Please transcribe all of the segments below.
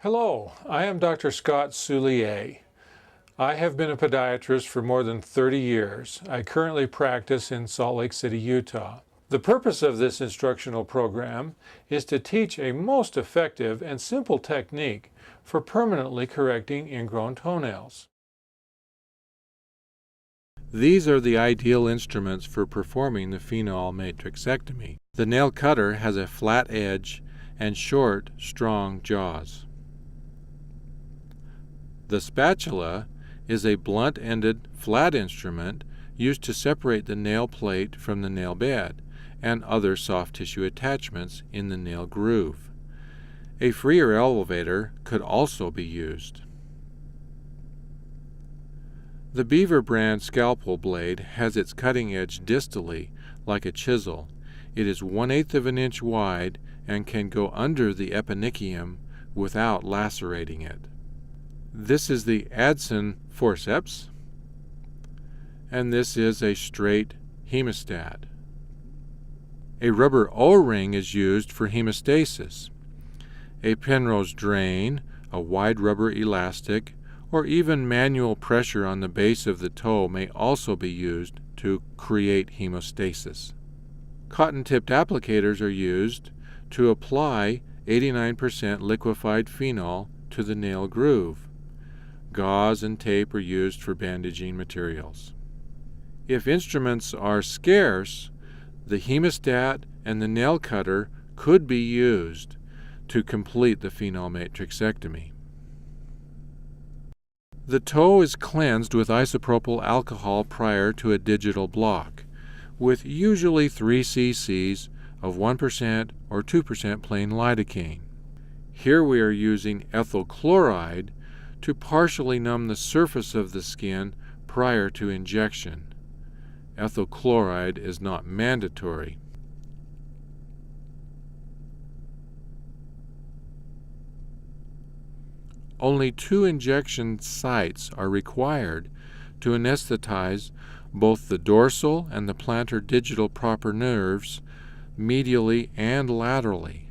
Hello, I am Dr. Scott Soulier. I have been a podiatrist for more than 30 years. I currently practice in Salt Lake City, Utah. The purpose of this instructional program is to teach a most effective and simple technique for permanently correcting ingrown toenails. These are the ideal instruments for performing the phenol matrixectomy. The nail cutter has a flat edge and short, strong jaws. The spatula is a blunt-ended, flat instrument used to separate the nail plate from the nail bed and other soft tissue attachments in the nail groove. A freer elevator could also be used. The Beaver brand scalpel blade has its cutting edge distally like a chisel. It is 1/8 of an inch wide and can go under the eponychium without lacerating it. This is the Adson forceps, and this is a straight hemostat. A rubber O-ring is used for hemostasis. A Penrose drain, a wide rubber elastic, or even manual pressure on the base of the toe may also be used to create hemostasis. Cotton-tipped applicators are used to apply 89% liquefied phenol to the nail groove. Gauze and tape are used for bandaging materials. If instruments are scarce, the hemostat and the nail cutter could be used to complete the phenol matrixectomy. The toe is cleansed with isopropyl alcohol prior to a digital block, with usually 3 cc of 1% or 2% plain lidocaine. Here we are using ethyl chloride to partially numb the surface of the skin prior to injection. Ethyl chloride is not mandatory. Only 2 injection sites are required to anesthetize both the dorsal and the plantar digital proper nerves medially and laterally.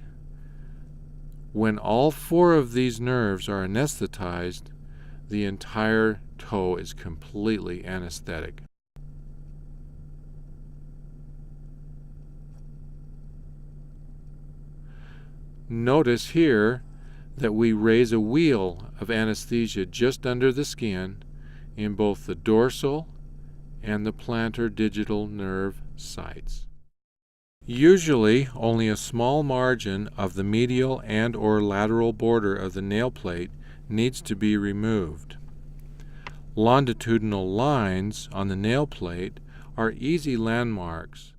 When all 4 of these nerves are anesthetized, the entire toe is completely anesthetic. Notice here that we raise a wheel of anesthesia just under the skin in both the dorsal and the plantar digital nerve sites. Usually, only a small margin of the medial and or lateral border of the nail plate needs to be removed. Longitudinal lines on the nail plate are easy landmarks.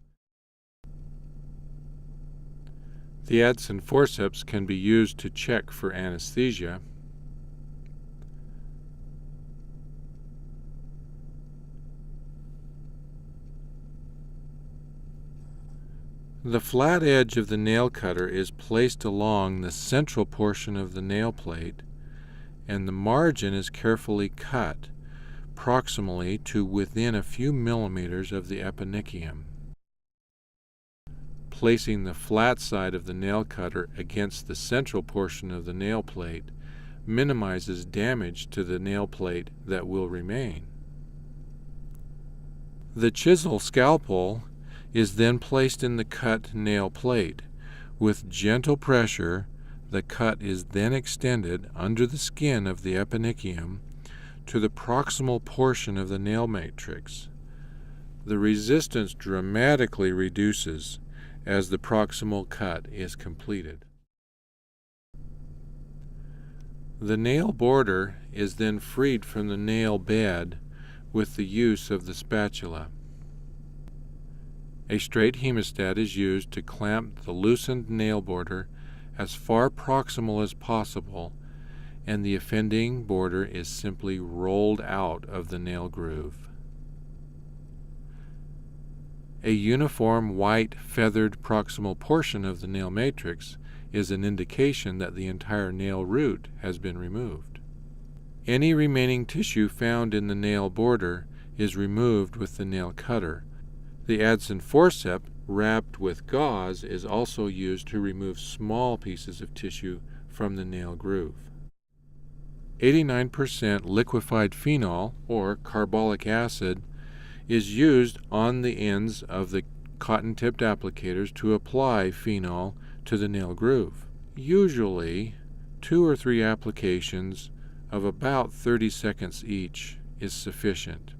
The Adson forceps can be used to check for anesthesia. The flat edge of the nail cutter is placed along the central portion of the nail plate, and the margin is carefully cut proximally to within a few millimeters of the eponychium. Placing the flat side of the nail cutter against the central portion of the nail plate minimizes damage to the nail plate that will remain. The chisel scalpel is then placed in the cut nail plate. With gentle pressure, the cut is then extended under the skin of the eponychium to the proximal portion of the nail matrix. The resistance dramatically reduces as the proximal cut is completed. The nail border is then freed from the nail bed with the use of the spatula. A straight hemostat is used to clamp the loosened nail border as far proximal as possible, and the offending border is simply rolled out of the nail groove. A uniform white feathered proximal portion of the nail matrix is an indication that the entire nail root has been removed. Any remaining tissue found in the nail border is removed with the nail cutter. The Adson forceps wrapped with gauze is also used to remove small pieces of tissue from the nail groove. 89% liquefied phenol, or carbolic acid, is used on the ends of the cotton-tipped applicators to apply phenol to the nail groove. Usually, 2 or 3 applications of about 30 seconds each is sufficient.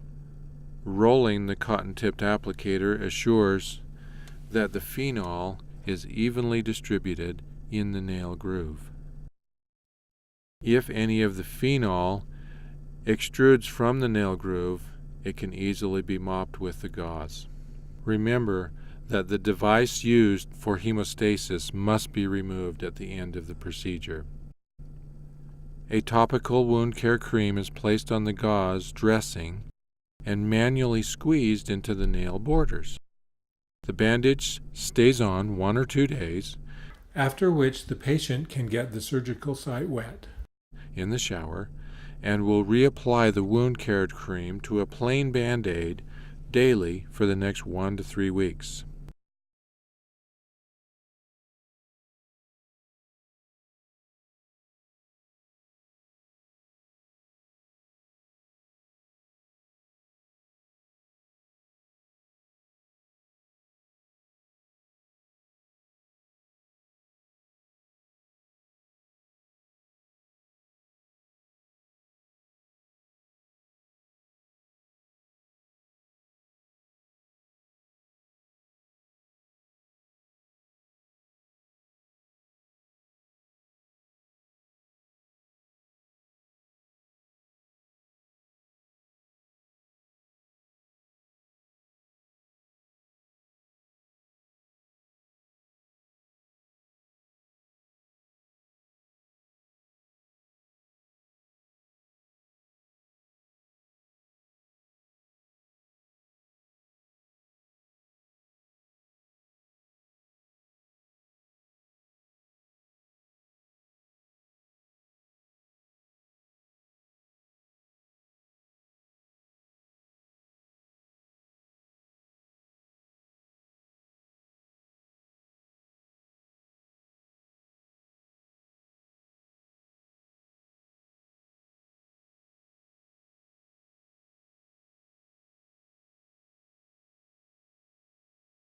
Rolling the cotton-tipped applicator assures that the phenol is evenly distributed in the nail groove. If any of the phenol extrudes from the nail groove, it can easily be mopped with the gauze. Remember that the device used for hemostasis must be removed at the end of the procedure. A topical wound care cream is placed on the gauze dressing and manually squeezed into the nail borders. The bandage stays on 1 or 2 days, after which the patient can get the surgical site wet in the shower and will reapply the wound care cream to a plain Band-Aid daily for the next 1 to 3 weeks.